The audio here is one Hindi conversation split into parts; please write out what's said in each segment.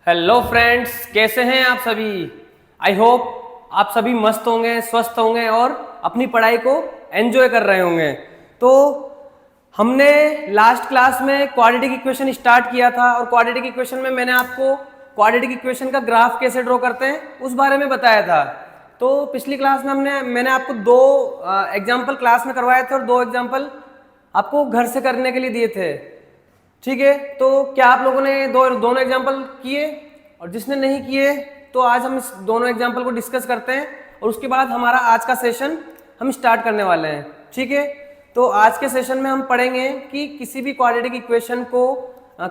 हेलो फ्रेंड्स, कैसे हैं आप सभी। आई होप आप सभी मस्त होंगे, स्वस्थ होंगे और अपनी पढ़ाई को एंजॉय कर रहे होंगे। तो हमने लास्ट क्लास में क्वाड्रेटिक इक्वेशन स्टार्ट किया था और क्वाड्रेटिक इक्वेशन में मैंने आपको क्वाड्रेटिक इक्वेशन का ग्राफ कैसे ड्रॉ करते हैं उस बारे में बताया था। तो पिछली क्लास में मैंने आपको दो एग्जाम्पल क्लास में करवाए थे और दो एग्जाम्पल आपको घर से करने के लिए दिए थे। ठीक है, तो क्या आप लोगों ने दोनों एग्जाम्पल किए? और जिसने नहीं किए तो आज हम इस दोनों एग्जाम्पल को डिस्कस करते हैं और उसके बाद हमारा आज का सेशन हम स्टार्ट करने वाले हैं। ठीक है, तो आज के सेशन में हम पढ़ेंगे कि किसी भी क्वाड्रेटिक इक्वेशन को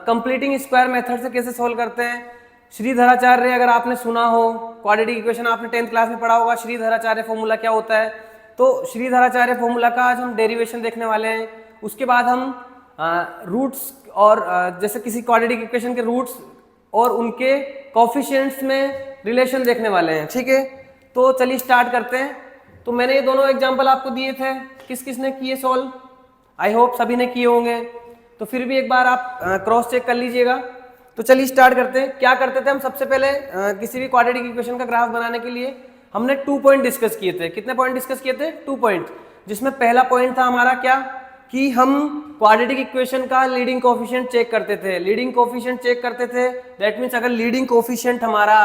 कंप्लीटिंग स्क्वायर मेथड से कैसे सोल्व करते हैं। श्रीधराचार्य, अगर आपने सुना हो क्वाड्रेटिक इक्वेशन, आपने 10th क्लास में पढ़ा होगा श्रीधराचार्य फॉर्मूला क्या होता है। तो श्रीधराचार्य फॉर्मूला का आज हम डेरिवेशन देखने वाले हैं। उसके बाद हम रूट्स और जैसे किसी क्वाड्रेटिक इक्वेशन के रूट्स और उनके कोफिशिएंट्स में रिलेशन देखने वाले हैं। ठीक है, तो चलिए स्टार्ट करते हैं। तो मैंने ये दोनों एग्जांपल आपको दिए थे, किस किस ने किए सॉल्व? आई होप सभी ने किए होंगे। तो फिर भी एक बार आप क्रॉस चेक कर लीजिएगा। तो चलिए स्टार्ट करते हैं। क्या करते थे हम सबसे पहले किसी भी क्वाड्रेटिक इक्वेशन का ग्राफ बनाने के लिए हमने 2 पॉइंट डिस्कस किए थे। कितने पॉइंट डिस्कस किए थे? 2 पॉइंट, जिसमें पहला पॉइंट था हमारा क्या कि हम क्वाड्रेटिक इक्वेशन का लीडिंग कोफिशिएंट चेक करते थे। लीडिंग कोफिशिएंट चेक करते थे, दैट मींस अगर लीडिंग कोफिशिएंट हमारा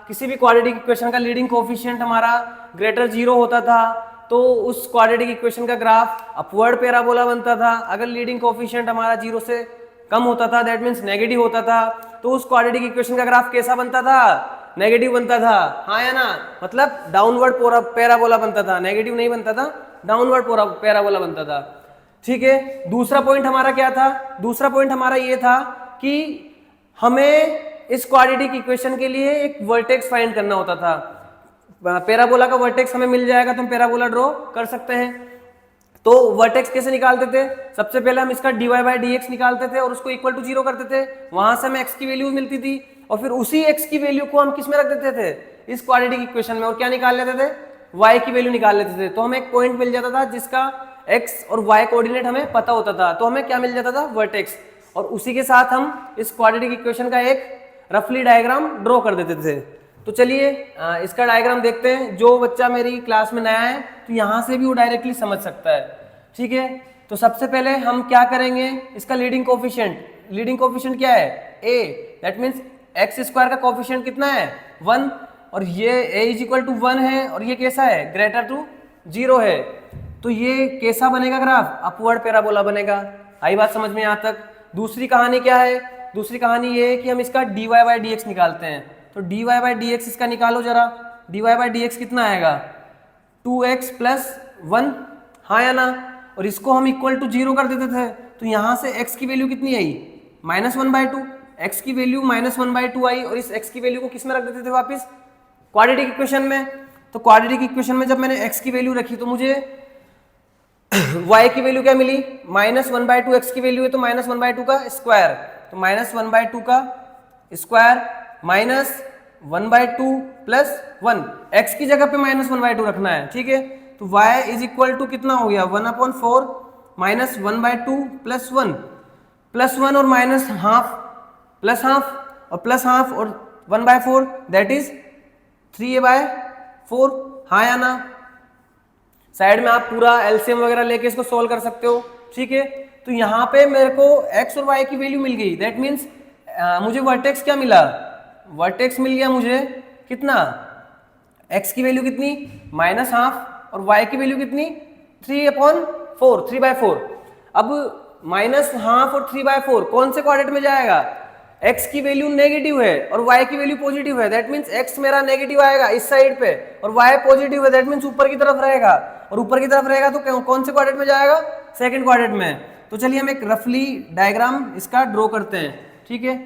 किसी भी क्वाड्रेटिक इक्वेशन का लीडिंग कोफिशिएंट हमारा ग्रेटर 0 होता था तो उस क्वाड्रेटिक इक्वेशन का ग्राफ अपवर्ड पैराबोला बनता था। अगर लीडिंग कोफिशिएंट हमारा 0 से कम होता था, दैट मींस नेगेटिव होता था, तो उस क्वाड्रेटिक इक्वेशन का ग्राफ कैसा बनता था? नेगेटिव बनता था। हाँ या ना? मतलब डाउनवर्ड पैराबोला बनता था, नेगेटिव नहीं बनता था, डाउनवर्ड पैराबोला बनता था। ठीक है, दूसरा पॉइंट हमारा क्या था? दूसरा पॉइंट हमारा ये था कि हमें इस क्वाड्रेटिक इक्वेशन के लिए एक वर्टेक्स फाइंड करना होता था। पैराबोला का वर्टेक्स हमें मिल जाएगा तो हम पैराबोला ड्रॉ कर सकते हैं। तो वर्टेक्स कैसे निकालते थे? सबसे पहले हम इसका dy बाई dx निकालते थे और उसको इक्वल टू 0 करते थे। वहां से हमें x की वैल्यू मिलती थी और फिर उसी x की वैल्यू को हम किस में रख देते थे? इस क्वाड्रेटिक इक्वेशन में, और क्या निकाल लेते थे? y की वैल्यू निकाल लेते थे। तो हमें एक पॉइंट मिल जाता था जिसका x और y कोऑर्डिनेट हमें पता होता था, तो हमें क्या मिल जाता था? वर्टेक्स। और उसी के साथ हम इस क्वाड्रेटिक इक्वेशन का एक रफली डायग्राम ड्रॉ कर देते थे। तो चलिए इसका डायग्राम देखते हैं। जो बच्चा मेरी क्लास में नया है तो यहाँ से भी वो डायरेक्टली समझ सकता है। ठीक है, तो सबसे पहले हम क्या करेंगे? इसका लीडिंग कोफिशिएंट क्या है? a, that means x square का कोफिशिएंट कितना है? 1, और ये a इज इक्वल टू 1 है और ये कैसा है? ग्रेटर टू 0 है। तो ये कैसा बनेगा ग्राफ? अपवर्ड पैराबोला बनेगा। आई बात समझ में यहाँ तक? दूसरी कहानी क्या है? दूसरी कहानी ये है कि हम इसका dy बाई dx निकालते हैं। तो dy बाई dx इसका निकालो जरा। dy बाई dx कितना आएगा? 2x प्लस 1, हाँ या ना? और इसको हम इक्वल टू 0 कर देते थे तो यहाँ से x की वैल्यू कितनी आई? -1/2। x की वैल्यू -1/2 आई और इस x की वैल्यू को किस में रख देते थे? वापस क्वाड्रेटिक इक्वेशन में। तो क्वाड्रेटिक इक्वेशन में जब मैंने x की वैल्यू रखी तो मुझे y की वैल्यू क्या मिली? -1/2 x की वैल्यू है तो -1/2 का स्क्वायर, तो -1/2 का स्क्वायर -1/2 प्लस 1, x की जगह पे -1/2 रखना है। ठीक है, तो y इज इक्वल टू कितना हो गया? 1/4 -1/2 प्लस 1 और माइनस हाफ प्लस हाफ और प्लस हाफ और 1/4 दैट इज 3a/4। हाँ या ना? साइड में आप पूरा एलसीएम वगैरह लेके इसको सोल्व कर सकते हो। ठीक है, तो यहाँ पे मेरे को x और y की वैल्यू मिल गई, दैट मीन्स मुझे वर्टेक्स क्या मिला? वर्टेक्स मिल गया मुझे कितना? x की वैल्यू कितनी? -1/2 और y की वैल्यू कितनी? 3/4। अब -1/2 और 3/4 कौन से क्वाड्रेट में जाएगा? x की वैल्यू नेगेटिव है और y की वैल्यू पॉजिटिव है, दैट मीन्स x मेरा नेगेटिव आएगा इस साइड पे और y पॉजिटिव है, दैट मीन्स ऊपर की तरफ रहेगा। और ऊपर की तरफ रहेगा तो कौन से क्वाड्रेट में जाएगा? सेकंड क्वाड्रेट में। तो चलिए हम एक रफली डायग्राम इसका ड्रॉ करते हैं। ठीक है,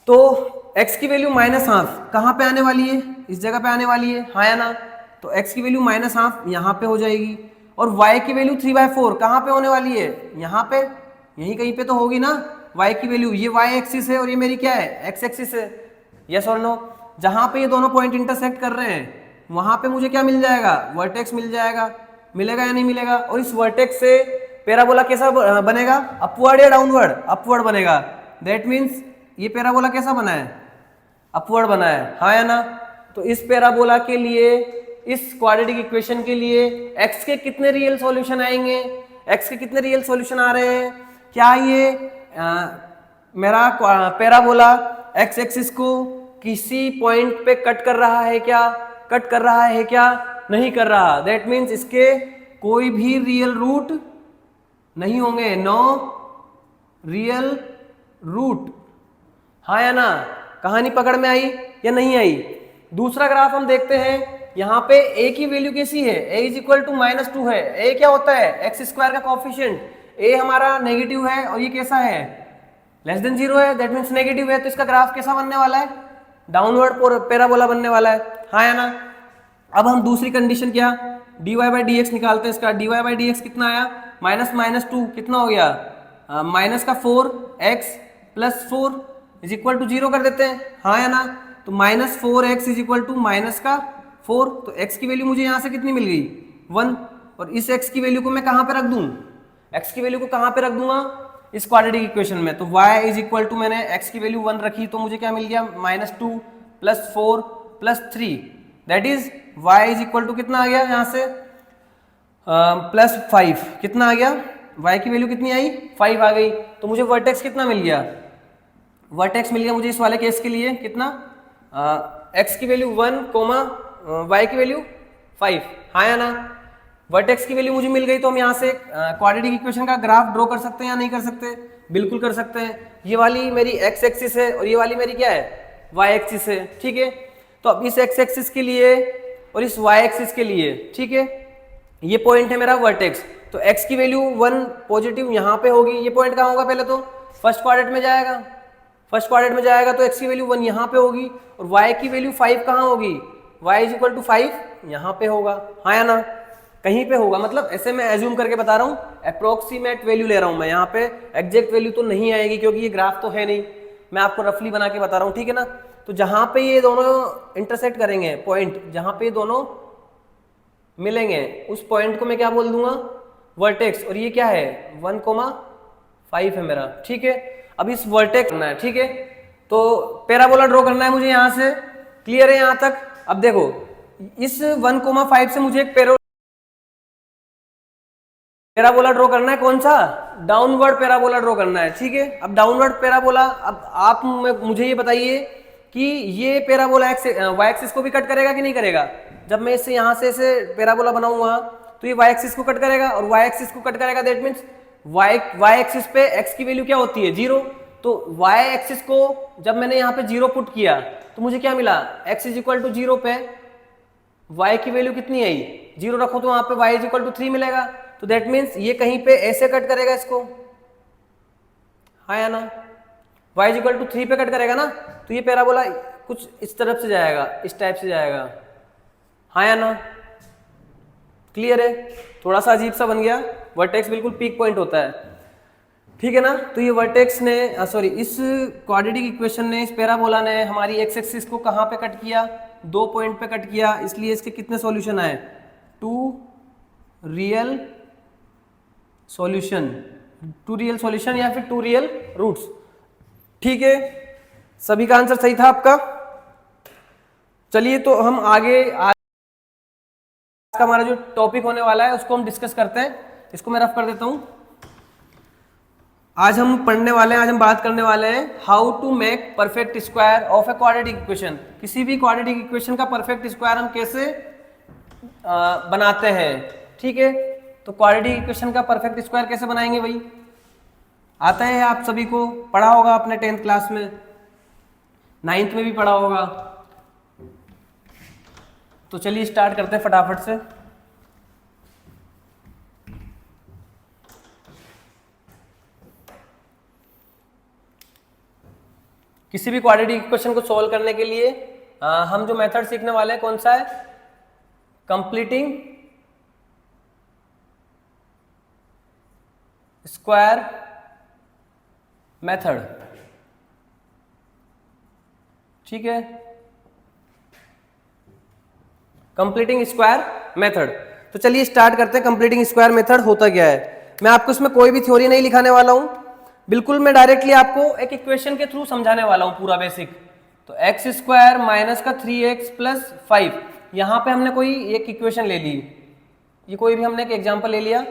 तो x की वैल्यू -1/2 कहाँ पे आने वाली है? इस जगह पे आने वाली है, हाँ या ना? तो x की वैल्यू -1/2 यहाँ पे हो जाएगी और y की वैल्यू 3/4 कहाँ पे होने वाली है? यहाँ पे, यहीं कहीं पे तो होगी ना y की वैल्यू। ये y एक्सिस है और ये मेरी क्या है? x एक्सिस है। यस और नो? जहाँ पे ये दोनों पॉइंट इंटरसेक्ट कर रहे हैं वहां पे मुझे क्या मिल जाएगा? वर्टेक्स मिल जाएगा। मिलेगा या नहीं मिलेगा? और इस वर्टेक्स से पैराबोला कैसा बनेगा? अपवर्ड या डाउनवर्ड? अपवर्ड बनेगा। दैट मीन्स ये पैराबोला कैसा बना है? अपवर्ड बना है, हाँ या ना। तो इस पैराबोला के लिए, इस क्वाड्रेटिक इक्वेशन के लिए x के कितने रियल सॉल्यूशन आएंगे, x के कितने रियल सॉल्यूशन आ रहे हैं? क्या ये मेरा पैराबोला x एक्सिस को किसी पॉइंट पे कट कर रहा है क्या? कट कर रहा है क्या? नहीं कर रहा। दैट मीन्स इसके कोई भी रियल रूट नहीं होंगे, नो रियल रूट, हाँ या ना। कहानी पकड़ में आई या नहीं आई? दूसरा ग्राफ हम देखते हैं, यहाँ पे a की वैल्यू कैसी है? a इज इक्वल टू -2 है। a क्या होता है? एक्स स्क्वायर का कोफिशिएंट। a हमारा नेगेटिव है और ये कैसा है? लेस देन 0 है, दैट मीन्स नेगेटिव है। तो इसका ग्राफ कैसा बनने वाला है? डाउनवर्ड पैराबोला बनने वाला है, हाँ या ना। अब हम दूसरी कंडीशन क्या, dy बाई डी एक्स निकालते हैं। इसका dy बाई डी एक्स कितना आया? -2 कितना हो गया? माइनस का 4x plus 4 is equal to 0 कर देते हैं, हाँ या ना। तो -4x is equal to minus का 4, तो x की वैल्यू मुझे यहाँ से कितनी मिल गई? 1। और इस x की वैल्यू को मैं कहाँ पे रख दूँ? x की वैल्यू को कहाँ पे रख दूंगा? इस क्वाड्रेटिक इक्वेशन में। तो y इज इक्वल टू, मैंने x की वैल्यू 1 रखी तो मुझे क्या मिल गया? -2 plus 4 plus 3, that is y is equal to कितना आ गया यहाँ से? +5। कितना आ गया? y की वैल्यू कितनी आई? 5 आ गई। तो मुझे वर्टेक्स कितना मिल गया? वर्टेक्स मिल गया मुझे इस वाले केस के लिए कितना? x की वैल्यू 1, y की वैल्यू 5, हाँ या ना। वर्टेक्स की वैल्यू मुझे मिल गई तो हम यहाँ से क्वाड्रेटिक इक्वेशन का ग्राफ ड्रॉ कर सकते हैं या नहीं कर सकते? बिल्कुल कर सकते हैं। ये वाली मेरी x एक्सिस है और ये वाली मेरी क्या है? y एक्सिस है, ठीक है। तो अब इस x एक्सिस के लिए और इस y एक्सिस के लिए, ठीक है, ये पॉइंट है मेरा वर्टेक्स। तो x की वैल्यू 1 पॉजिटिव यहाँ पे होगी। ये पॉइंट कहाँ होगा? पहले तो फर्स्ट क्वाड्रेंट में जाएगा, फर्स्ट क्वाड्रेंट में जाएगा तो x की वैल्यू 1 यहाँ पे होगी और y की वैल्यू 5 कहाँ होगी? y इज इक्वल टू 5 यहाँ पे होगा, हाँ या ना। कहीं पे होगा, मतलब ऐसे मैं एज्यूम करके बता रहा हूँ, अप्रोक्सीमेट वैल्यू ले रहा हूँ मैं यहाँ पे। एग्जैक्ट वैल्यू तो नहीं आएगी क्योंकि ये ग्राफ तो है नहीं, मैं आपको रफली बना के बता रहा हूँ, ठीक है ना। तो जहाँ पे ये दोनों इंटरसेक्ट करेंगे, पॉइंट जहाँ पे ये दोनों मिलेंगे, उस पॉइंट को मैं क्या बोल दूंगा? वर्टेक्स। और ये क्या है? 1,5 है मेरा, ठीक है। अब इस वर्टेक्स करना है, ठीक है। तो पैराबोला ड्रॉ करना है मुझे यहाँ से, क्लियर है यहाँ तक? अब देखो, इस 1,5 से मुझे एक पैराबोला ड्रॉ करना है। कौन सा? डाउनवर्ड पैराबोला ड्रॉ करना है, ठीक है। अब डाउनवर्ड पैराबोला, अब आप मुझे ये बताइए कि ये पैराबोला y एक्सिस को भी कट करेगा कि नहीं करेगा? जब मैं इससे यहाँ से ऐसे पैराबोला बनाऊंगा तो ये y एक्सिस को कट करेगा और y एक्सिस को कट करेगा। दैट मीन्स y एक्सिस पे x की वैल्यू क्या होती है? 0। तो y एक्सिस को जब मैंने यहाँ पे 0 पुट किया तो मुझे क्या मिला? x इज इक्वल टू 0 पे y की वैल्यू कितनी आई? 0 रखो तो वहां पे y इज इक्वल टू 3 मिलेगा। तो दैट मीन्स ये कहीं पे ऐसे कट करेगा इसको, हाँ या ना। y इज इक्वल टू 3 पे कट करेगा ना। तो ये पैराबोला कुछ इस तरफ से जाएगा, इस टाइप से जाएगा, हाँ या ना। क्लियर है? थोड़ा सा अजीब सा बन गया। वर्टेक्स बिल्कुल पीक पॉइंट होता है, ठीक है ना। तो ये वर्टेक्स ने इस क्वाड्रेटिक इक्वेशन ने, इस पैराबोला ने हमारी एक्स एक्सिस को कहाँ पे कट किया? 2 पॉइंट पे कट किया। इसलिए इसके कितने सॉल्यूशन आए? 2 रियल सॉल्यूशन, 2 रियल सॉल्यूशन या फिर 2 रियल रूट्स, ठीक है। सभी का आंसर सही था आपका। चलिए तो हम आगे का हमारा जो टॉपिक होने वाला है उसको हम डिस्कस करते हैं। इसको मैं रफ कर देता हूं। आज हम पढ़ने वाले हैं, आज हम बात करने वाले हैं how to make perfect square of a quadratic equation. किसी भी क्वाड्रेटिक इक्वेशन का परफेक्ट स्क्वायर हम कैसे बनाते हैं, ठीक है। तो क्वाड्रेटिक इक्वेशन का परफेक्ट स्क्वायर कैसे बनाएंगे भाई? आता है आप सभी को, पढ़ा होगा अपने 10th क्लास में, 9th में भी पढ़ा होगा। तो चलिए स्टार्ट करते हैं फटाफट से। किसी भी क्वाड्रेटिक इक्वेशन को सॉल्व करने के लिए हम जो मेथड सीखने वाले हैं कौन सा है? कंप्लीटिंग स्क्वायर मेथड, ठीक है। Completing square method. तो चलिए स्टार्ट करते हैं। कंप्लीटिंग स्क्वायर मेथड होता क्या है? मैं आपको इसमें कोई भी थ्योरी नहीं लिखाने वाला हूं, बिल्कुल मैं डायरेक्टली आपको एक इक्वेशन के थ्रू समझाने वाला हूं, पूरा बेसिक, तो एक्स स्क्वायर माइनस का 3x प्लस 5, यहाँ पे हमने कोई एक इक्वेशन ले ली, ये कोई भी हमने एक एग्जांपल ले लिया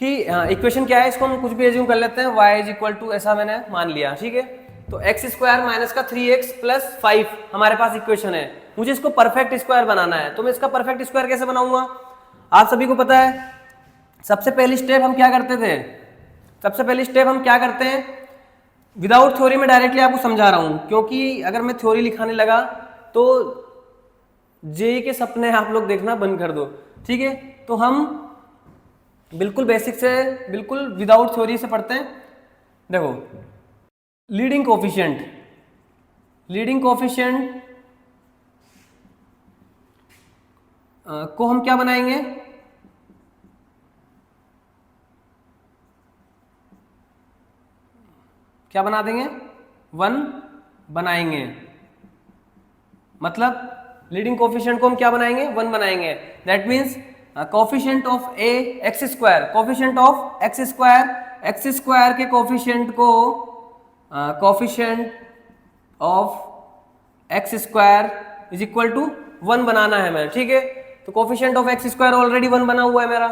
कि इक्वेशन क्या है, इसको हम कुछ भी एज्यूम कर लेते हैं, y इज इक्वल टू ऐसा मैंने मान लिया, ठीक है। तो एक्स स्क्वायर माइनस का 3x प्लस 5 हमारे पास इक्वेशन है, मुझे इसको परफेक्ट स्क्वायर बनाना है। तो मैं इसका परफेक्ट स्क्वायर कैसे बनाऊंगा, आप सभी को पता है, सबसे पहली स्टेप हम क्या करते थे, सबसे पहली स्टेप हम क्या करते हैं, विदाउट थ्योरी में डायरेक्टली आपको समझा रहा हूं, क्योंकि अगर मैं थ्योरी लिखाने लगा तो जेई के सपने आप लोग देखना बंद कर दो, ठीक है। तो हम बिल्कुल बेसिक से, बिल्कुल विदाउट थ्योरी से पढ़ते हैं। देखो, लीडिंग कोफिशिएंट, लीडिंग कोफिशिएंट को हम क्या बनाएंगे, क्या बना देंगे, 1 बनाएंगे। मतलब लीडिंग कोफिशिएंट को हम क्या बनाएंगे, 1 बनाएंगे। That means coefficient of a x square, coefficient of x square, x square के कोफिशिएंट को coefficient of x square is equal to 1 बनाना है मेरा, ठीक है। तो coefficient of x square already 1 बना हुआ है मेरा,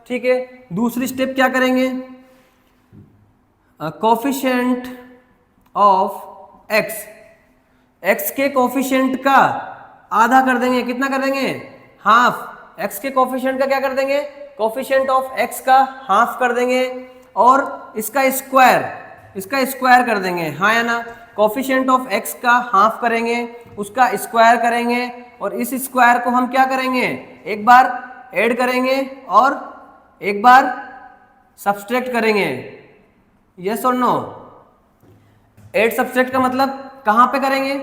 ठीक है। दूसरी स्टेप क्या करेंगे, कोफिशिएंट ऑफ एक्स, एक्स के कोफिशिएंट का आधा कर देंगे, कितना कर देंगे, हाफ। एक्स के कोफिशिएंट का क्या कर देंगे, कोफिशिएंट ऑफ एक्स का हाफ कर देंगे, और इसका स्क्वायर, इसका स्क्वायर कर देंगे, हाँ या ना। कोफिशिएंट ऑफ एक्स का हाफ करेंगे, उसका स्क्वायर करेंगे, और इस स्क्वायर को हम क्या करेंगे, एक बार ऐड करेंगे और एक बार सब्सट्रैक्ट करेंगे, यस और नो। ऐड सब्सट्रैक्ट का मतलब कहाँ पे करेंगे,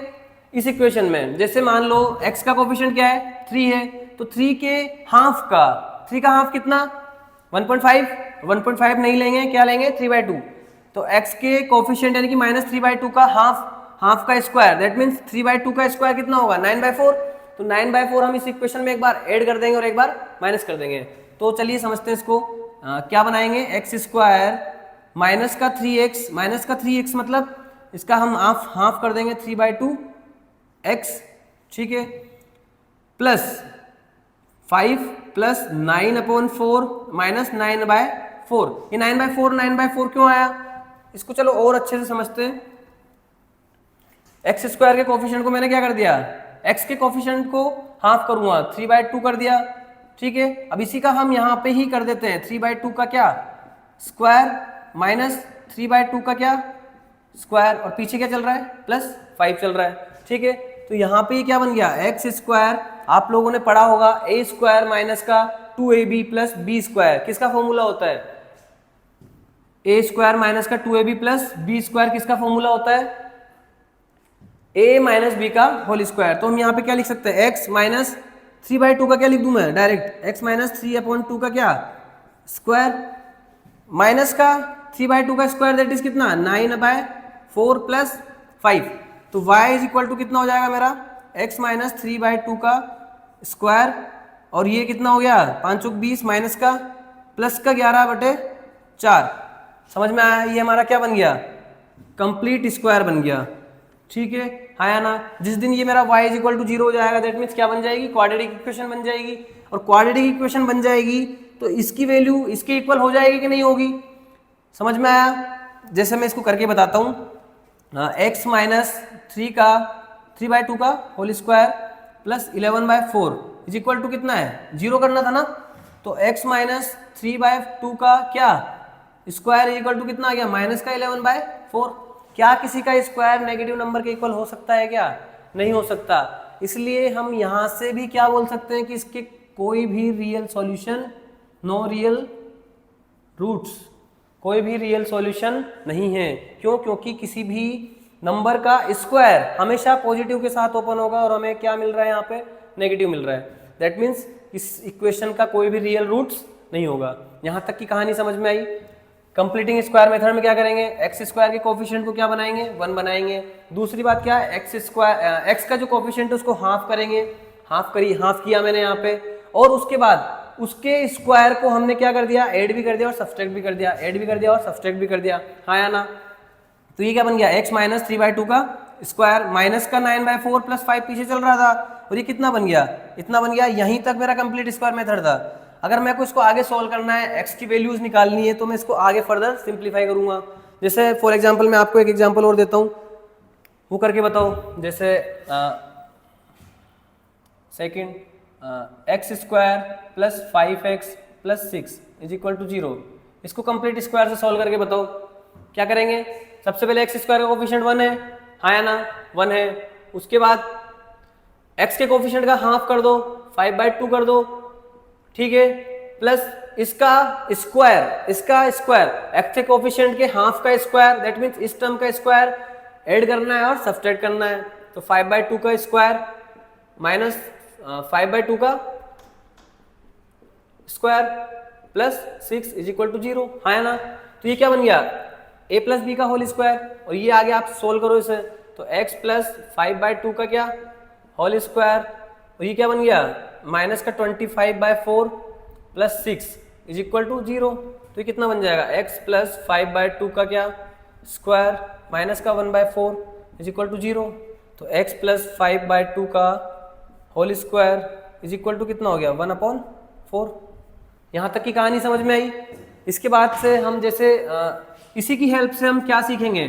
इस इक्वेशन में। जैसे मान लो x का कोफिशिएंट क्या है, 3 है, तो 3 के हाफ का, 3 का हाफ कितना, 1.5, 1.5 नहीं लेंगे, क्या लेंगे, 3/2। तो x के कोफिशिएंट यानी कि -3/2 का हाफ, हाफ का स्क्वायर, दैट मीन्स 3/2 का स्क्वायर कितना होगा, 9/4। तो 9/4 हम इस इक्वेशन में एक बार ऐड कर देंगे और एक बार माइनस कर देंगे। तो चलिए समझते हैं इसको, क्या बनाएंगे, एक्स स्क्वायर माइनस का 3x, माइनस का 3x मतलब इसका हम हाफ कर देंगे, 3/2x, ठीक है, प्लस 5 प्लस 9/4 माइनस 9/4। ये 9/4 क्यों आया, इसको चलो और अच्छे से समझते हैं। एक्स स्क्वायर के कोफिशिएंट को मैंने क्या कर दिया, एक्स के कोफिशिएंट को हाफ करूंगा, 3/2 कर दिया, ठीक है। अब इसी का हम यहाँ पे ही कर देते हैं, 3/2 का क्या स्क्वायर माइनस 3/2 का क्या स्क्वायर, और पीछे क्या चल रहा है, +5 चल रहा है, ठीक है। तो यहाँ पे क्या बन गया, एक्स स्क्वायर, आप लोगों ने पढ़ा होगा ए स्क्वायर माइनस का 2ab प्लस बी स्क्वायर, किसका फॉर्मूला होता है, ए स्क्वायर माइनस का 2ab प्लस बी स्क्वायर किसका फॉर्मूला होता है, a माइनस बी का होल स्क्वायर। तो हम यहाँ पे क्या लिख सकते हैं, x माइनस 3/2 का क्या लिख दूं मैं डायरेक्ट, x माइनस 3/2 का क्या स्क्वायर, माइनस का 3/2 का स्क्वायर, दैट इज कितना, 9/4 प्लस 5। तो y इज इक्वल टू कितना हो जाएगा मेरा, x माइनस 3/2 का स्क्वायर, और ये कितना हो गया, 5 20 माइनस का प्लस का 11/4। समझ में आया, ये हमारा क्या बन गया, कंप्लीट स्क्वायर बन गया, ठीक है, हाँ या ना। जिस दिन ये मेरा y इज इक्वल टू 0 हो जाएगा, दैट मीन्स क्या बन जाएगी, क्वाड्रेटिक इक्वेशन बन जाएगी। और क्वाड्रेटिक इक्वेशन बन जाएगी तो इसकी वैल्यू इसके इक्वल हो जाएगी कि नहीं होगी, समझ में आया। जैसे मैं इसको करके बताता हूँ, x माइनस 3/2 का whole square plus 11/4 is equal to कितना है, 0 करना था ना। तो x माइनस 3/2 का क्या स्क्वायर इज इक्वल टू कितना आ गया, माइनस का 11/4। क्या किसी का स्क्वायर नेगेटिव नंबर के इक्वल हो सकता है, क्या नहीं हो सकता। इसलिए हम यहाँ से भी क्या बोल सकते हैं कि इसके कोई भी real solution, no real roots, कोई भी रियल सॉल्यूशन नहीं है। क्यों, क्योंकि किसी भी नंबर का स्क्वायर हमेशा पॉजिटिव के साथ ओपन होगा और हमें क्या मिल रहा है, यहाँ पे नेगेटिव मिल रहा है। दैट मीन्स इस इक्वेशन का कोई भी रियल रूट्स नहीं होगा। यहाँ तक की कहानी समझ में आई। कंप्लीटिंग स्क्वायर मेथड में क्या करेंगे, एक्स स्क्वायर के कोफिशिएंट को क्या बनाएंगे, 1 बनाएंगे। दूसरी बात क्या है, एक्स का जो कोफिशिएंट है उसको हाफ करेंगे, हाफ किया मैंने यहाँ पे, और उसके बाद उसके स्क्वायर को हमने क्या कर दिया, ऐड भी कर दिया और सब्सट्रैक्ट भी कर दिया, ऐड भी कर दिया और सब्सट्रैक्ट भी कर दिया, हाँ या ना। तो ये क्या बन गया, x माइनस 3/2 का स्क्वायर माइनस का 9/4 प्लस 5 पीछे चल रहा था और ये कितना बन गया, इतना बन गया। यहीं तक मेरा कंप्लीट स्क्वायर मेथड था। अगर मेरे को इसको आगे सॉल्व करना है, एक्स की वैल्यूज निकालनी है, तो मैं इसको आगे फर्दर सिंप्लीफाई करूंगा। जैसे फॉर एग्जांपल मैं आपको एक एग्जांपल और देता हूँ, वो करके बताओ। जैसे second x square plus 5x plus 6 is equal to 0। इसको कंप्लीट स्क्वायर से सॉल्व करके बताओ। क्या करेंगे, सबसे पहले एक्स स्क्वायर का कोफिशिएंट 1 है, हाँ या ना, 1 है। उसके बाद x के कोफिशिएंट का हाफ कर दो, 5/2 कर दो, ठीक है, प्लस इसका स्क्वायर, x के कोफिशिएंट के हाफ का स्क्वायर, दैट मीन्स इस टर्म का स्क्वायर ऐड करना है और सब्सट्रैक्ट करना है। तो 5/2 का स्क्वायर माइनस 5/2 का square plus 6 is equal to 0, हाँ या ना। तो ये क्या बन गया, a प्लस बी का होल स्क्वायर, और ये आगे आप सोल्व करो इसे, तो x प्लस 5/2 का क्या होल स्क्वायर, और ये क्या बन गया माइनस का 25/4 प्लस 6 इज इक्वल टू 0। तो ये कितना बन जाएगा, x प्लस 5/2 का क्या स्क्वायर माइनस का 1/4 इज इक्वल टू 0। तो x प्लस 5/2 का whole square is equal to कितना हो गया, 1/4। यहाँ तक की कहानी समझ में आई। इसके बाद से हम जैसे इसी की हेल्प से हम क्या सीखेंगे,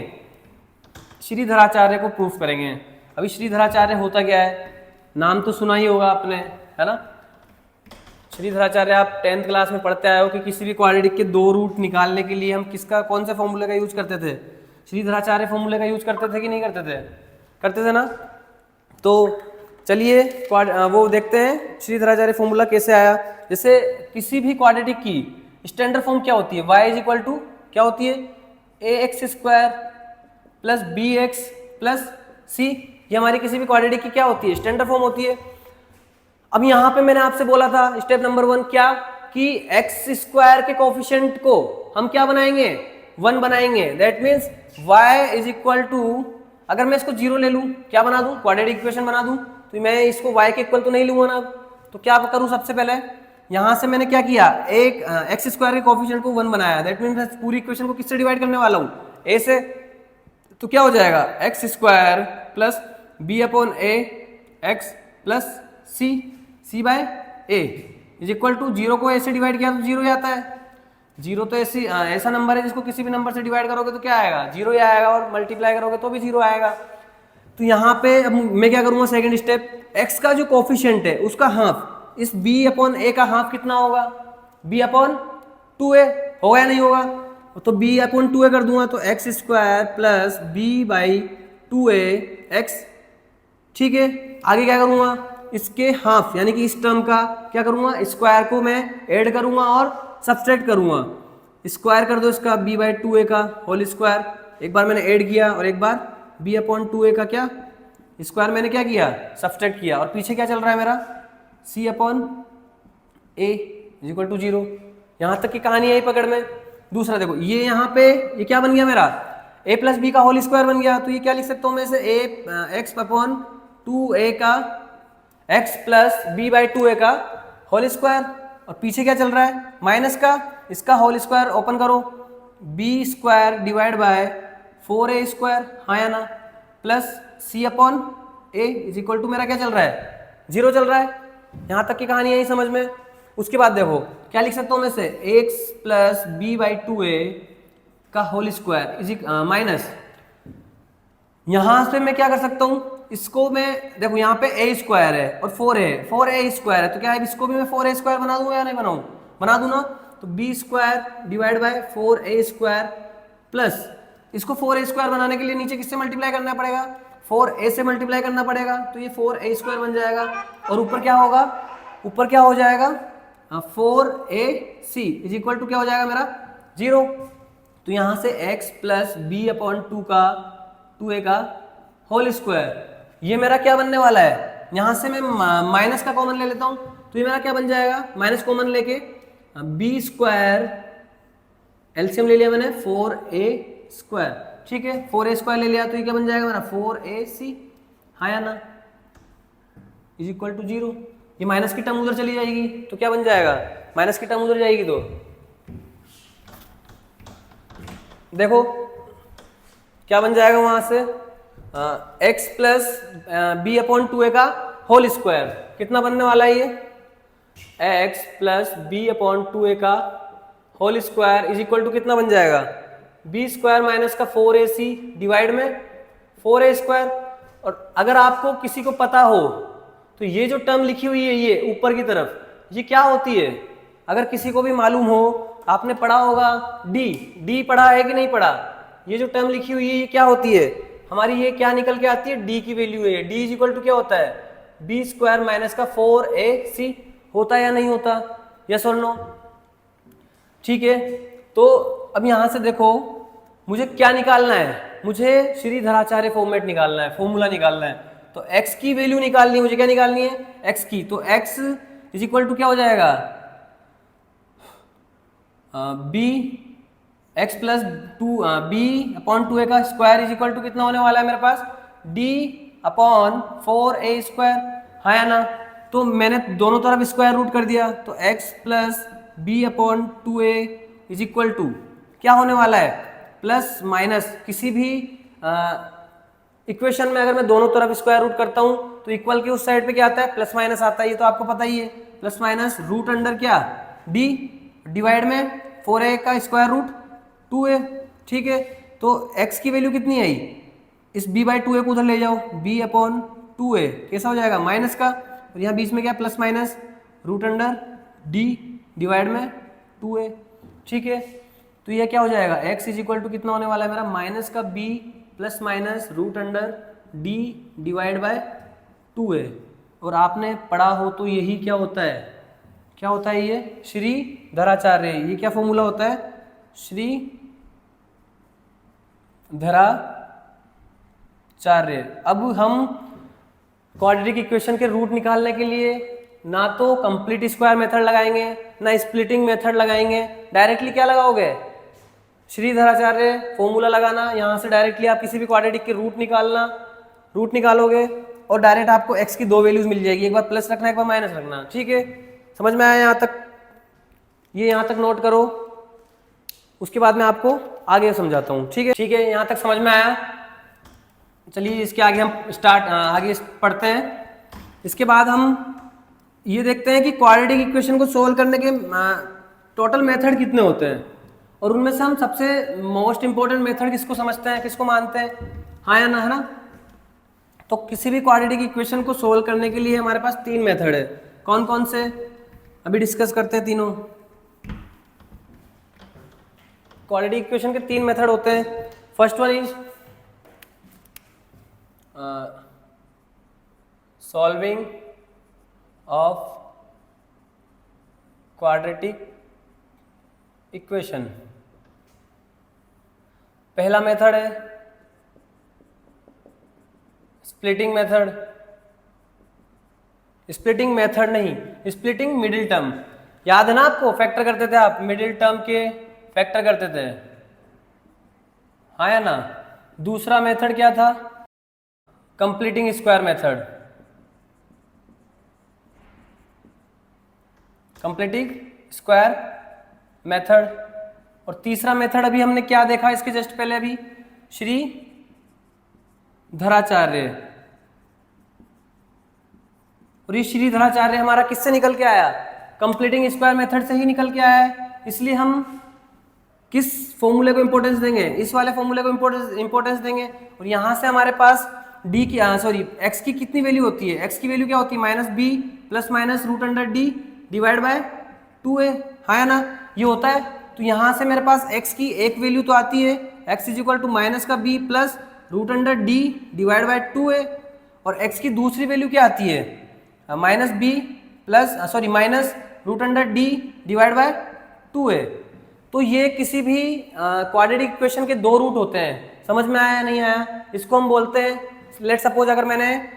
श्रीधराचार्य को प्रूफ करेंगे। अभी श्रीधराचार्य होता क्या है, नाम तो सुना ही होगा आपने, है ना। श्रीधराचार्य आप 10th क्लास में पढ़ते आए हो कि किसी भी क्वाड्रेटिक के 2 रूट निकालने के लिए हम किसका, कौन से फॉर्मूले का यूज करते थे, श्रीधराचार्य फॉर्मूले का यूज करते थे कि नहीं करते थे, करते थे ना। तो चलिए वो देखते हैं श्रीधराचार्य फॉर्मूला कैसे आया। जैसे किसी भी क्वाड्रेटिक की स्टैंडर्ड फॉर्म क्या होती है, y इज इक्वल टू क्या होती है, ax square plus bx plus c। ये हमारी किसी भी क्वाड्रेटिक की क्या होती है, स्टैंडर्ड फॉर्म होती है। अब यहाँ पे मैंने आपसे बोला था स्टेप नंबर 1 क्या, कि x स्क्वायर के कोफिशिएंट को हम क्या बनाएंगे, 1 बनाएंगे। That means y is equal to, अगर मैं इसको 0 ले लूं, क्या बना दूं, क्वाड्रेटिक इक्वेशन बना दूं, तो मैं इसको y के इक्वल तो नहीं लूंगा ना। तो क्या करूं, सबसे पहले यहां से मैंने क्या किया, एक एक्स स्क्वायर के कोफिशिएंट को 1 बनाया। दैट मीन्स पूरी इक्वेशन को किससे डिवाइड करने वाला हूं, a से। तो क्या हो जाएगा, x square plus b upon a x plus c by a is equal to 0 को a से डिवाइड किया तो 0 ही आता है। 0 तो ऐसा नंबर है जिसको किसी भी नंबर से डिवाइड करोगे तो क्या आएगा, 0 ही आएगा, और मल्टीप्लाई करोगे तो भी 0 आएगा। तो यहाँ पे अब मैं क्या करूंगा, सेकंड स्टेप, x का जो कोफिशिएंट है उसका हाफ, इस b अपॉन ए का हाफ कितना होगा, b अपॉन 2a होगा या नहीं होगा, तो b अपॉन 2a कर दूंगा, तो x square plus b by 2a x, ठीक है। आगे क्या करूंगा, इसके हाफ यानी कि इस टर्म का क्या करूंगा, स्क्वायर को मैं ऐड करूंगा और सब्सट्रैक्ट करूंगा। स्क्वायर कर दो इसका b बाई 2a का होल स्क्वायर, एक बार मैंने ऐड किया और एक बार b अपॉन 2a का क्या स्क्वायर मैंने क्या किया, सब्सट्रैक्ट किया, और पीछे क्या चल रहा है मेरा, c upon a is equal to 0। यहाँ तक की कहानी यही पकड़ में। दूसरा देखो, ये यहाँ पे ये क्या बन गया मेरा, a प्लस बी का होल स्क्वायर बन गया। तो ये क्या लिख सकता हूँ मैं इसे, a एक्स अपॉन 2a का x plus B by 2a का होल स्क्वायर, और पीछे क्या चल रहा है, माइनस का, इसका होल स्क्वायर ओपन करो, b square divide by 4a square, हाँ या ना, plus c upon a is equal to मेरा क्या चल रहा है, 0 चल रहा है। यहाँ तक की कहानी यही समझ में। उसके बाद देखो क्या लिख सकता हूँ मैं इसे, x plus B by 2a का होल स्क्वायर इज माइनस, यहाँ से मैं क्या कर सकता हूँ, इसको मैं देखो यहाँ पे a स्क्वायर है और 4a स्क्वायर है, तो क्या है इसको भी मैं 4a स्क्वायर बना दूंगा या नहीं बनाऊँ, बना दूँ ना। तो b square divide by 4a square plus, इसको 4a स्क्वायर बनाने के लिए नीचे किससे मल्टीप्लाई करना पड़ेगा, 4a से मल्टीप्लाई करना पड़ेगा, तो ये 4a स्क्वायर बन जाएगा, और ऊपर क्या होगा, ऊपर क्या हो जाएगा, 4ac इज इक्वल टू क्या हो जाएगा मेरा 0। तो यहाँ से x plus b upon 2a का होल स्क्वायर, ये मेरा क्या बनने वाला है, यहाँ से मैं माइनस का कॉमन ले लेता हूँ, तो ये मेरा क्या बन जाएगा, माइनस कॉमन लेके b स्क्वायर, एलसीएम ले लिया मैंने 4a स्क्वायर, ठीक है, 4a स्क्वायर ले लिया, तो ये क्या बन जाएगा मेरा 4ac, हाँ या ना, इज इक्वल टू 0। ये माइनस की टर्म उधर चली जाएगी, तो क्या बन जाएगा, माइनस की टर्म उधर जाएगी, तो देखो क्या बन जाएगा वहां से, x plus b upon 2a का होल स्क्वायर कितना बनने वाला है ये, x plus b upon 2a का whole square is equal to कितना बन जाएगा, बी स्क्वायर माइनस का 4ac डिवाइड में 4a स्क्वायर। और अगर आपको किसी को पता हो तो ये जो टर्म लिखी हुई है ये ऊपर की तरफ ये क्या होती है, अगर किसी को भी मालूम हो, आपने पढ़ा होगा डी पढ़ा है कि नहीं पढ़ा, ये जो टर्म लिखी हुई है ये क्या होती है हमारी, ये क्या निकल के आती है, डी की वैल्यू है, डी इज इक्वल टू क्या होता है, बी स्क्वायर माइनस का 4ac होता है या नहीं होता, यस और नो। ठीक है, तो अब यहां से देखो मुझे क्या निकालना है, मुझे श्रीधराचार्य फॉर्मेट निकालना है, फॉर्मूला निकालना है। तो x की वैल्यू निकालनी है, मुझे क्या निकालनी है, x की, तो x इज इक्वल टू क्या हो जाएगा, b x plus b upon 2a का स्क्वायर इज इक्वल टू कितना होने वाला है मेरे पास, d अपॉन 4a स्क्वायर, हाँ या ना। तो मैंने दोनों तरफ स्क्वायर रूट कर दिया, तो x plus b upon 2a is equal to क्या होने वाला है, प्लस माइनस किसी भी इक्वेशन में अगर मैं दोनों तरफ स्क्वायर रूट करता हूं तो इक्वल के उस साइड पे क्या आता है, प्लस माइनस आता है, ये तो आपको पता ही है, प्लस माइनस रूट अंडर क्या d डिवाइड में 4a का स्क्वायर रूट 2a। ठीक है, तो x की वैल्यू कितनी आई, इस b बाई 2a को उधर ले जाओ, b अपॉन 2a कैसा हो जाएगा माइनस का, और यहाँ बीच में क्या plus minus root under d divide में 2a। ठीक है, तो यह क्या हो जाएगा, x इज इक्वल टू कितना होने वाला है मेरा, माइनस का b plus minus root under d divide by 2a। और आपने पढ़ा हो तो यही क्या होता है, क्या होता है ये, श्रीधराचार्य, ये क्या फॉर्मूला होता है, श्रीधराचार्य। अब हम क्वाड्रेटिक इक्वेशन के रूट निकालने के लिए ना तो कंप्लीट स्क्वायर मेथड लगाएंगे ना स्प्लिटिंग मेथड लगाएंगे, डायरेक्टली क्या लगाओगे, श्रीधराचार्य फॉर्मूला लगाना, यहाँ से डायरेक्टली आप किसी भी क्वाड्रेटिक के रूट निकालोगे और डायरेक्ट आपको x की दो वैल्यूज मिल जाएगी, एक बार प्लस रखना एक बार माइनस रखना। ठीक है, समझ में आया यहाँ तक, ये यहाँ तक नोट करो, उसके बाद मैं आपको आगे समझाता हूँ। ठीक है, यहाँ तक समझ में आया, चलिए इसके आगे हम आगे पढ़ते हैं। इसके बाद हम ये देखते हैं कि क्वाड्रेटिक इक्वेशन को सोल्व करने के टोटल मेथड कितने होते हैं, और उनमें से हम सबसे मोस्ट इंपॉर्टेंट मेथड किसको समझते हैं, किसको मानते हैं, हाँ या ना, है ना। तो किसी भी क्वाड्रेटिक इक्वेशन को सोल्व करने के लिए हमारे पास तीन मेथड है, कौन कौन से, अभी डिस्कस करते हैं तीनों। क्वाड्रेटिक इक्वेशन के तीन मेथड होते हैं। First one is solving of quadratic equation, पहला मेथड है स्प्लिटिंग मेथड, स्प्लिटिंग मेथड नहीं, स्प्लिटिंग मिडिल टर्म, याद है ना आपको, फैक्टर करते थे आप, मिडिल टर्म के फैक्टर करते थे, हाँ या ना। दूसरा मेथड क्या था, completing square method, completing square method. और तीसरा मेथड अभी हमने क्या देखा इसके जस्ट पहले, अभी श्रीधराचार्य, और ये श्रीधराचार्य हमारा किससे निकल के आया, कंप्लीटिंग स्क्वायर मेथड से ही निकल के आया है। इसलिए हम किस फॉर्मूले को इंपॉर्टेंस देंगे, इस वाले फॉर्मूले को इंपॉर्टेंस देंगे। और यहां से हमारे पास डी की एक्स की कितनी वैल्यू होती है, एक्स की वैल्यू क्या होती है, minus b plus minus root under d divide by 2a, हाँ ना, ये होता है। तो यहां से मेरे पास x की एक वैल्यू तो आती है, x is equal to minus का b plus root under d divide by 2a, और x की दूसरी वैल्यू क्या आती है, minus b plus minus root under d divide by 2a। तो ये किसी भी क्वाड्रेटिक इक्वेशन के दो रूट होते हैं, समझ में आया या नहीं आया। इसको हम बोलते हैं, लेट सपोज अगर मैंने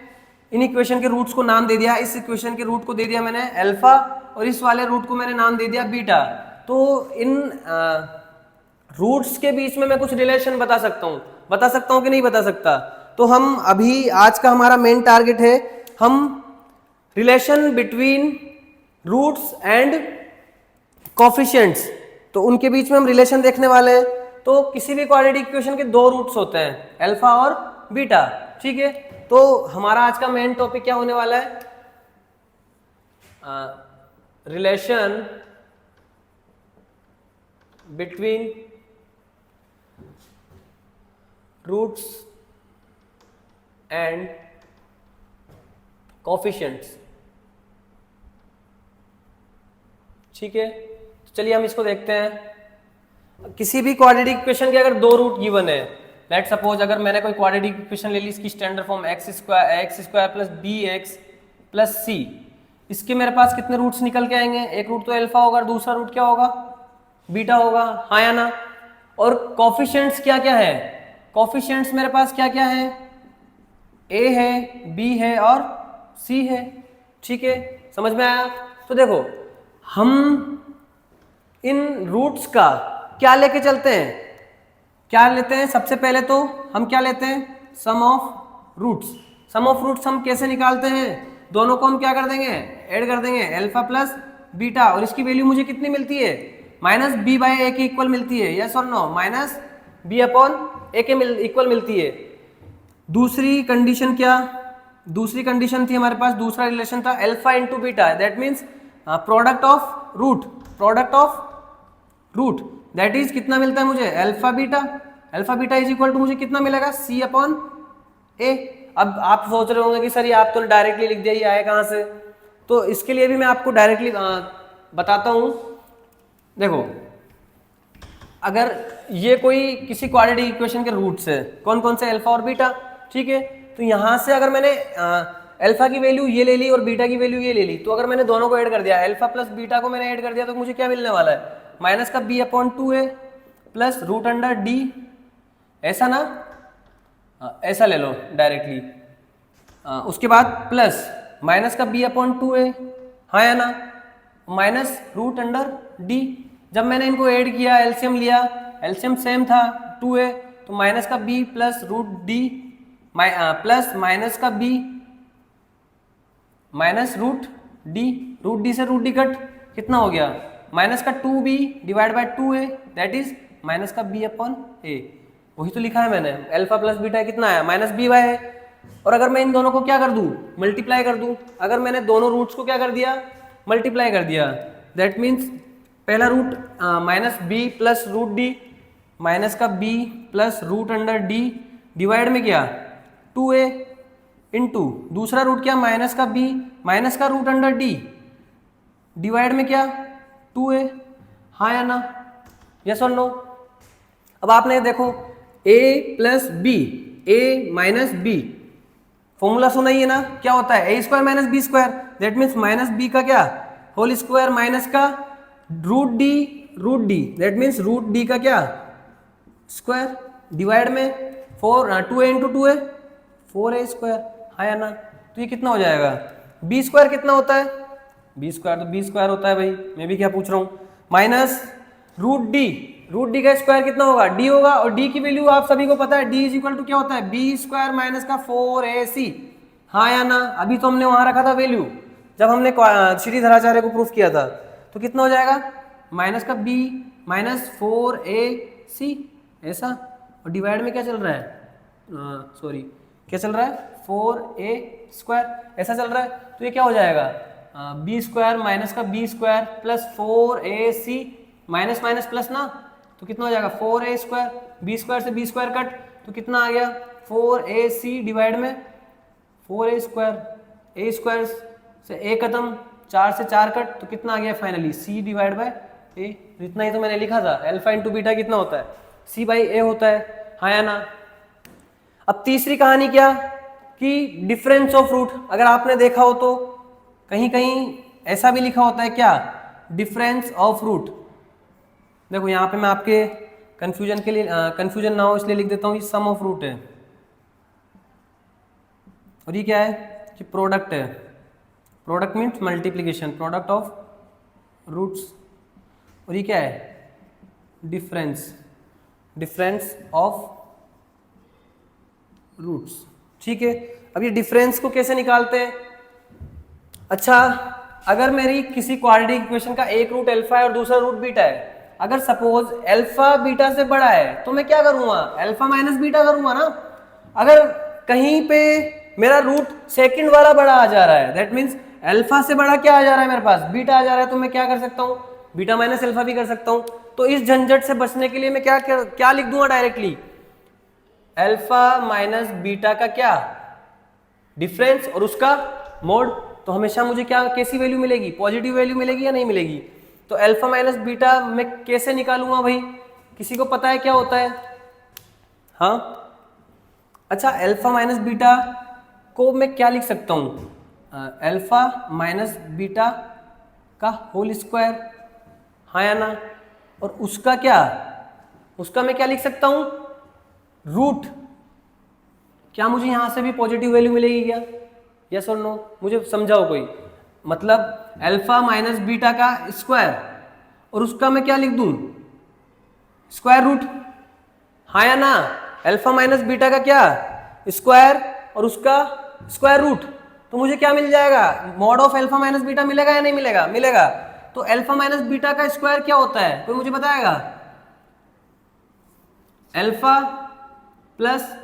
इन इक्वेशन के रूट्स को नाम दे दिया, इस इक्वेशन के रूट को दे दिया मैंने अल्फा और इस वाले रूट को मैंने नाम दे दिया बीटा, तो इन रूट्स के बीच में मैं कुछ रिलेशन बता सकता हूँ कि नहीं बता सकता। तो हम अभी आज का हमारा मेन टारगेट है, हम relation between roots and coefficients, तो उनके बीच में हम रिलेशन देखने वाले हैं। तो किसी भी क्वाड्रेटिक इक्वेशन के दो रूट्स होते हैं, अल्फा और बीटा। ठीक है, तो हमारा आज का मेन टॉपिक क्या होने वाला है, relation between roots and coefficients. ठीक है, तो चलिए हम इसको देखते हैं। किसी भी क्वाड्रेटिक इक्वेशन के अगर दो रूट गिवन है, लेट सपोज अगर मैंने कोई क्वाड्रेटिक इक्वेशन ले ली, इसकी standard form x square plus b x plus c, इसके मेरे पास कितने रूट्स निकल के आएंगे, एक रूट तो अल्फा होगा और दूसरा रूट क्या होगा, बीटा होगा, हाँ या ना। और कोफिशिएंट्स क्या क्या है, कोफिशिएंट्स मेरे पास क्या क्या है, ए है, बी है और सी है। ठीक है, समझ में आया। तो देखो हम इन रूट्स का क्या लेके चलते हैं, क्या लेते हैं, सबसे पहले तो हम क्या लेते हैं, sum of roots. Sum of roots हम कैसे निकालते हैं, दोनों को हम क्या कर देंगे, ऐड कर देंगे, अल्फा प्लस बीटा, और इसकी वैल्यू मुझे कितनी मिलती है, माइनस बी बाई ए के इक्वल मिलती है, यस और नो, माइनस बी अपॉन ए के इक्वल मिलती है। दूसरी कंडीशन क्या, दूसरी कंडीशन थी हमारे पास, दूसरा रिलेशन था alpha into beta, that means product of root, product of root, that is कितना मिलता है मुझे, alpha beta, alpha beta is equal to मुझे कितना मिलेगा, सी अपॉन ए। अब आप सोच रहे होंगे कि सर ये आप तो डायरेक्टली लिख दिया, ये आया कहाँ से, तो इसके लिए भी मैं आपको डायरेक्टली बताता हूँ। देखो अगर ये कोई किसी क्वाड्रेटिक इक्वेशन के रूट्स है, कौन कौन से, अल्फा और बीटा, ठीक है, तो यहाँ से अगर मैंने अल्फा की वैल्यू ये ले ली और बीटा की वैल्यू ये ले ली, तो अगर मैंने दोनों को ऐड कर दिया, अल्फा प्लस बीटा को मैंने ऐड कर दिया, तो मुझे क्या मिलने वाला है, माइनस का b upon 2a plus root under d, ऐसा ना, ऐसा ले लो डायरेक्टली, उसके बाद प्लस माइनस का बी अपॉन 2a, हाँ या ना, माइनस रूट अंडर डी। जब मैंने इनको ऐड किया, एलसीएम लिया, एलसीएम सेम था 2a, तो माइनस का b plus root D plus minus का b माइनस रूट डी से रूट डी कट, कितना हो गया, माइनस का 2b divide by 2a, that is minus का b अपॉन a। वही तो लिखा है मैंने, अल्फा प्लस बीटा कितना है, माइनस b बाय है। और अगर मैं इन दोनों को क्या कर दूं, मल्टीप्लाई कर दूं, अगर मैंने दोनों रूट्स को क्या कर दिया, मल्टीप्लाई कर दिया, दैट मीन्स पहला root minus b plus root d, minus का b plus root under d divide में क्या 2a इंटू दूसरा रूट क्या, माइनस का b माइनस का रूट अंडर डी डिवाइड में क्या 2a, हाँ या ना, यस और नो। अब आपने देखो a plus b, a minus b, formula सुना ही है ना, क्या होता है, a square minus b square, that means minus b का क्या होल स्क्वायर माइनस का root D, that means root D का क्या स्क्वायर डिवाइड में 2a into 2a 4a square, हाँ या ना। तो ये कितना हो जाएगा, बी स्क्वायर कितना होता है, बी स्क्वायर तो बी स्क्वायर होता है भाई, मैं भी क्या पूछ रहा हूँ, माइनस रूट डी का स्क्वायर कितना होगा, डी होगा, और डी की वैल्यू आप सभी को पता है, डी इज इक्वल टू क्या होता है, बी स्क्वायर माइनस का 4ac, हाँ या ना। अभी तो हमने वहां रखा था वैल्यू, जब हमने श्रीधराचार्य को प्रूफ किया था, तो कितना हो जाएगा, माइनस का b माइनस 4ac, ऐसा, और डिवाइड में क्या चल रहा है, सॉरी क्या चल रहा है, 4a स्क्वायर, ऐसा चल रहा है। तो ये क्या हो जाएगा, बी स्क्वायर माइनस का b square plus 4ac, minus minus plus ना, तो कितना हो जाएगा 4a स्क्वायर, बी स्क्वायर से बी स्क्वायर कट, तो कितना आ गया 4ac डिवाइड में 4a स्क्वायर, a स्क्वायर से a खत्म, 4 से 4 कट, तो कितना आ गया finally c divide by a। इतना ही तो मैंने लिखा था, अल्फा इंटू बीटा कितना होता है, c बाई a होता है, हाँ या ना। अब तीसरी कहानी क्या, कि डिफरेंस ऑफ रूट, अगर आपने देखा हो तो कहीं कहीं ऐसा भी लिखा होता है क्या, डिफरेंस ऑफ रूट। देखो यहाँ पे मैं आपके कंफ्यूजन के लिए, कंफ्यूजन ना हो इसलिए लिख देता हूँ, ये सम ऑफ रूट है, और ये क्या है, कि प्रोडक्ट है, product means multiplication, product of roots, और ये क्या है, डिफरेंस ऑफ रूट्स। ठीक है, अब ये डिफरेंस को कैसे निकालते हैं, अच्छा अगर मेरी किसी क्वाड्रेटिक इक्वेशन का एक रूट अल्फा है और दूसरा रूट बीटा है, अगर सपोज अल्फा बीटा से बड़ा है, तो मैं क्या करूंगा, अल्फा माइनस बीटा करूंगा ना, अगर कहीं पे मेरा रूट सेकंड वाला बड़ा आ जा रहा है, दैट मीन्स अल्फा से बड़ा क्या आ जा रहा है मेरे पास, बीटा आ जा रहा है, तो मैं क्या कर सकता हूँ, बीटा माइनस अल्फा भी कर सकता हूँ। तो इस झंझट से बचने के लिए मैं क्या लिख दूंगा डायरेक्टली, अल्फा माइनस बीटा का क्या डिफरेंस और उसका मोड। तो हमेशा मुझे क्या कैसी वैल्यू मिलेगी, पॉजिटिव वैल्यू मिलेगी या नहीं मिलेगी। तो अल्फा माइनस बीटा मैं कैसे निकालूंगा भाई, किसी को पता है क्या होता है? हाँ अच्छा, अल्फा माइनस बीटा को मैं क्या लिख सकता हूँ, अल्फा माइनस बीटा का होल स्क्वायर, हाँ या ना, और उसका क्या, उसका मैं क्या लिख सकता हूँ, रूट। क्या मुझे यहां से भी पॉजिटिव वैल्यू मिलेगी क्या, यस और नो, मुझे समझाओ कोई। मतलब अल्फा माइनस बीटा का स्क्वायर और उसका मैं क्या लिख दूं, स्क्वायर रूट, हाँ या ना, अल्फा माइनस बीटा का क्या स्क्वायर और उसका स्क्वायर रूट। तो मुझे क्या मिल जाएगा, mod of alpha minus beta मिलेगा या नहीं मिलेगा, मिलेगा। तो अल्फा माइनस बीटा का स्क्वायर क्या होता है, कोई मुझे बताएगा? अल्फा प्लस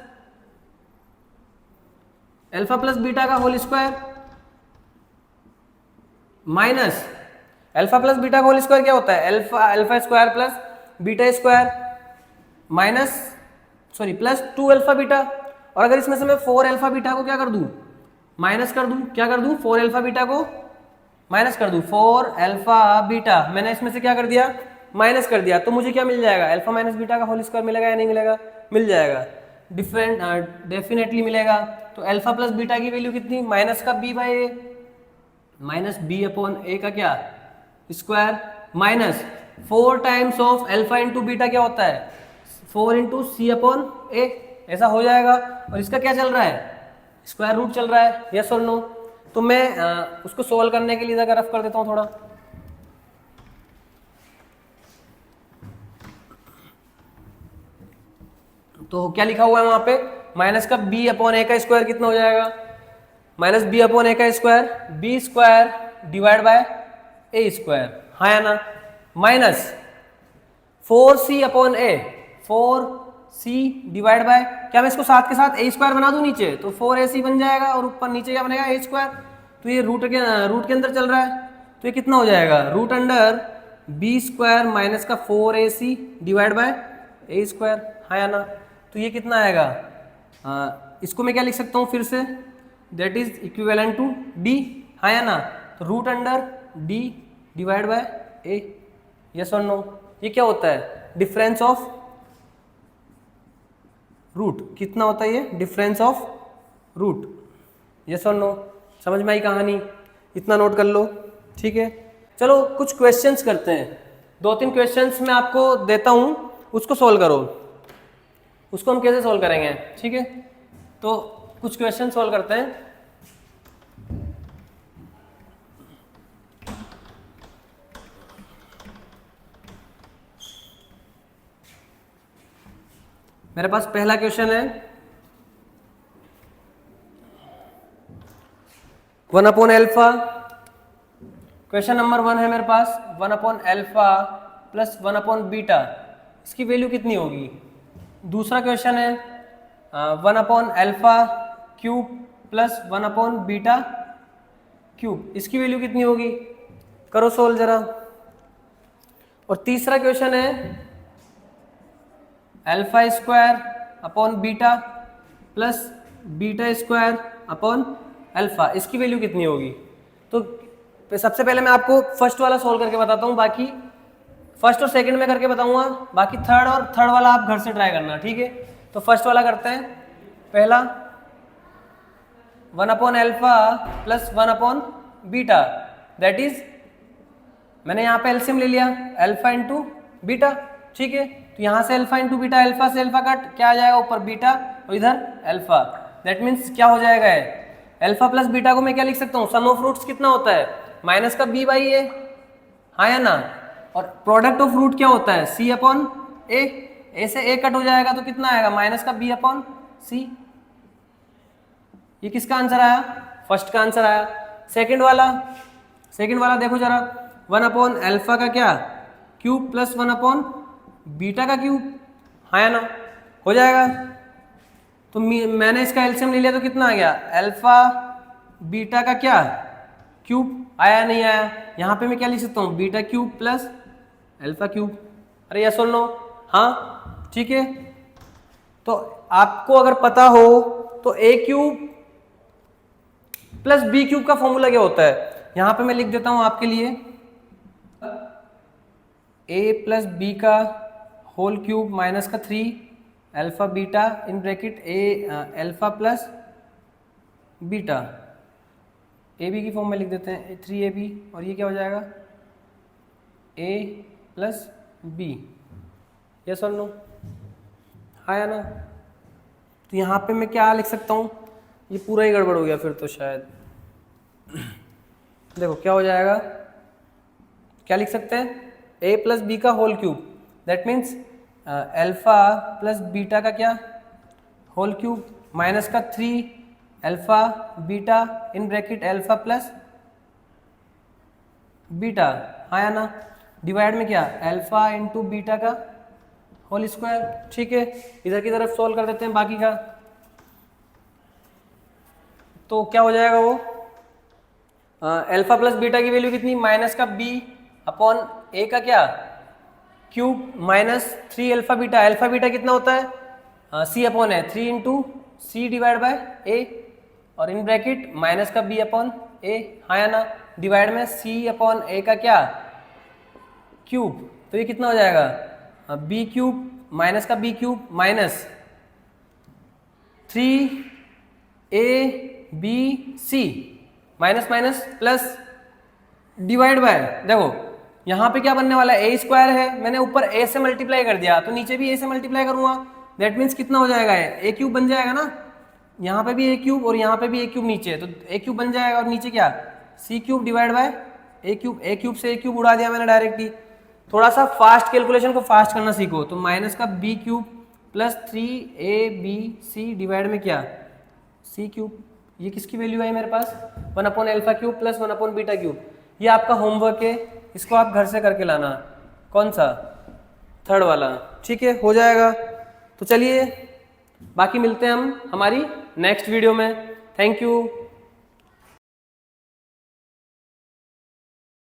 बीटा का whole square minus alpha plus beta का होल स्क्वायर क्या होता है, alpha square plus beta square minus plus 2 alpha beta. और अगर इसमें से मैं 4 अल्फा बीटा को क्या कर दूं, माइनस कर दूं, क्या कर दूं, 4 अल्फा बीटा को माइनस कर दूं, 4 अल्फा बीटा मैंने इसमें से क्या कर दिया, माइनस कर दिया। तो मुझे क्या मिल जाएगा, अल्फा माइनस बीटा का होल स्क्वायर मिलेगा या नहीं मिलेगा, मिल जाएगा, डेफिनेटली मिलेगा। तो अल्फा प्लस बीटा की वैल्यू कितनी, माइनस का b by a, minus b upon a का क्या square, minus 4 times of alpha into beta क्या होता है, 4 इंटू सी अपॉन ए, ऐसा हो जाएगा। और इसका क्या चल रहा है, स्क्वायर रूट चल रहा है, यस और नो। तो मैं उसको सोल्व करने के लिए इधर रफ कर देता हूं थोड़ा। तो क्या लिखा हुआ है वहां पे, माइनस का बी अपॉन ए का स्क्वायर कितना हो जाएगा, माइनस बी अपॉन ए का square, b square divide by a square, हाँ या ना, minus 4c upon a, 4c divide by, क्या मैं इसको साथ के साथ ए स्क्वायर बना दूं नीचे, तो 4ac बन जाएगा और ऊपर नीचे क्या बनेगा, ए स्क्वायर। तो ये रूट के अंदर चल रहा है, तो ये कितना हो जाएगा, root under b square minus का 4ac divide by a square, हाँ या ना। तो ये कितना आएगा, इसको मैं क्या लिख सकता हूँ फिर से, that is equivalent to d, हाँ या ना। तो root under d divide by a, yes और नो। ये क्या होता है, डिफरेंस ऑफ रूट, कितना होता है ये, डिफरेंस ऑफ रूट, यस और नो। समझ में आई कहानी, इतना नोट कर लो, ठीक है। चलो कुछ क्वेश्चंस करते हैं, 2-3 क्वेश्चंस मैं आपको देता हूं, उसको सोल्व करो। उसको हम कैसे सोल्व करेंगे, ठीक है। तो कुछ क्वेश्चन सोल्व करते हैं। मेरे पास पहला क्वेश्चन है, 1 अपॉन एल्फा, क्वेश्चन नंबर 1 है मेरे पास, 1 upon alpha plus 1 upon beta, इसकी वैल्यू कितनी होगी। दूसरा क्वेश्चन है 1 upon alpha cube plus 1 upon beta cube, इसकी वैल्यू कितनी होगी, करो सोल्व जरा। और तीसरा क्वेश्चन है alpha square upon beta plus beta square upon alpha, इसकी वैल्यू कितनी होगी। तो सबसे पहले मैं आपको फर्स्ट वाला सोल्व करके बताता हूँ, बाकी फर्स्ट और सेकंड में करके बताऊंगा, बाकी थर्ड वाला आप घर से ट्राई करना, ठीक है। तो फर्स्ट वाला करते हैं, पहला 1 upon alpha plus 1 upon beta, that is मैंने यहाँ पे एलसीएम ले लिया, अल्फा इंटू बीटा, ठीक है। तो यहाँ से अल्फा इंटू बीटा, अल्फा से अल्फा कट, क्या आ जाएगा ऊपर बीटा और इधर अल्फा, दैट मीन्स क्या हो जाएगा है, अल्फा प्लस बीटा को मैं क्या लिख सकता हूँ, सम ऑफ रूट्स कितना होता है, माइनस का बी बाई ए, हाँ या ना। और प्रोडक्ट ऑफ रूट क्या होता है, सी अपॉन ए, ए से ए कट हो जाएगा तो कितना आएगा, माइनस का बी अपॉन सी। ये किसका आंसर आया, फर्स्ट का आंसर आया। सेकंड वाला देखो जरा, 1 अपॉन एल्फा का क्या क्यूब प्लस 1 अपॉन बीटा का क्यूब, हाँ या ना, हो जाएगा। तो मैंने इसका एलसीएम ले लिया तो कितना आ गया, अल्फा बीटा का क्या क्यूब आया नहीं आया। यहाँ पे मैं क्या लिख सकता हूँ, beta cube plus alpha cube. अरे यस और नो, हाँ ठीक है। तो आपको अगर पता हो तो ए क्यूब प्लस बी क्यूब का फॉर्मूला क्या होता है, यहां पे मैं लिख देता हूं आपके लिए, ए प्लस बी का होल क्यूब माइनस का 3 alpha beta in bracket a alpha plus beta, a b की फॉर्म में लिख देते हैं 3ab, और ये क्या हो जाएगा ए प्लस बी। यस और नो, हाँ या ना। तो यहाँ पे मैं क्या लिख सकता हूँ, ये पूरा ही गड़बड़ हो गया फिर तो शायद। देखो क्या हो जाएगा, क्या लिख सकते हैं, ए प्लस बी का whole cube, that means alpha plus beta का क्या होल क्यूब माइनस का 3 alpha beta in bracket alpha plus beta, हाँ या ना। डिवाइड में क्या अल्फा इंटू बीटा का होल स्क्वायर। ठीक है, इधर की तरफ सॉल्व कर देते हैं बाकी का। तो क्या हो जाएगा वो, अल्फा प्लस बीटा की वैल्यू कितनी, माइनस का बी अपॉन ए का क्या cube minus 3 alpha beta, alpha beta कितना होता है सी अपॉन है 3 इंटू सी डिवाइड बाय ए, और इन ब्रैकेट माइनस का बी अपॉन ए, हाँ या ना। डिवाइड में सी अपॉन ए का क्या क्यूब, तो ये कितना हो जाएगा बी क्यूब माइनस का b cube minus 3ab minus minus plus divide by, देखो यहाँ पे क्या बनने वाला है, ए स्क्वायर है, मैंने ऊपर ए से मल्टीप्लाई कर दिया तो नीचे भी ए से मल्टीप्लाई करूंगा, दैट मीन्स कितना हो जाएगा, ए क्यूब बन जाएगा ना। यहाँ पे भी ए क्यूब और यहाँ पे भी ए क्यूब नीचे है, तो ए क्यूब बन जाएगा, और नीचे क्या c cube divide by a cube से ए क्यूब उड़ा दिया मैंने डायरेक्ट ही। थोड़ा सा फास्ट कैलकुलेशन को फास्ट करना सीखो, तो माइनस का b cube plus 3ab divide में क्या सी क्यूब, ये किसकी वैल्यू आई मेरे पास 1 upon alpha cube plus 1 upon beta cube. ये आपका होमवर्क है, इसको आप घर से करके लाना। कौन सा, थर्ड वाला, ठीक है हो जाएगा। तो चलिए बाकी मिलते हैं हम हमारी नेक्स्ट वीडियो में। Thank you.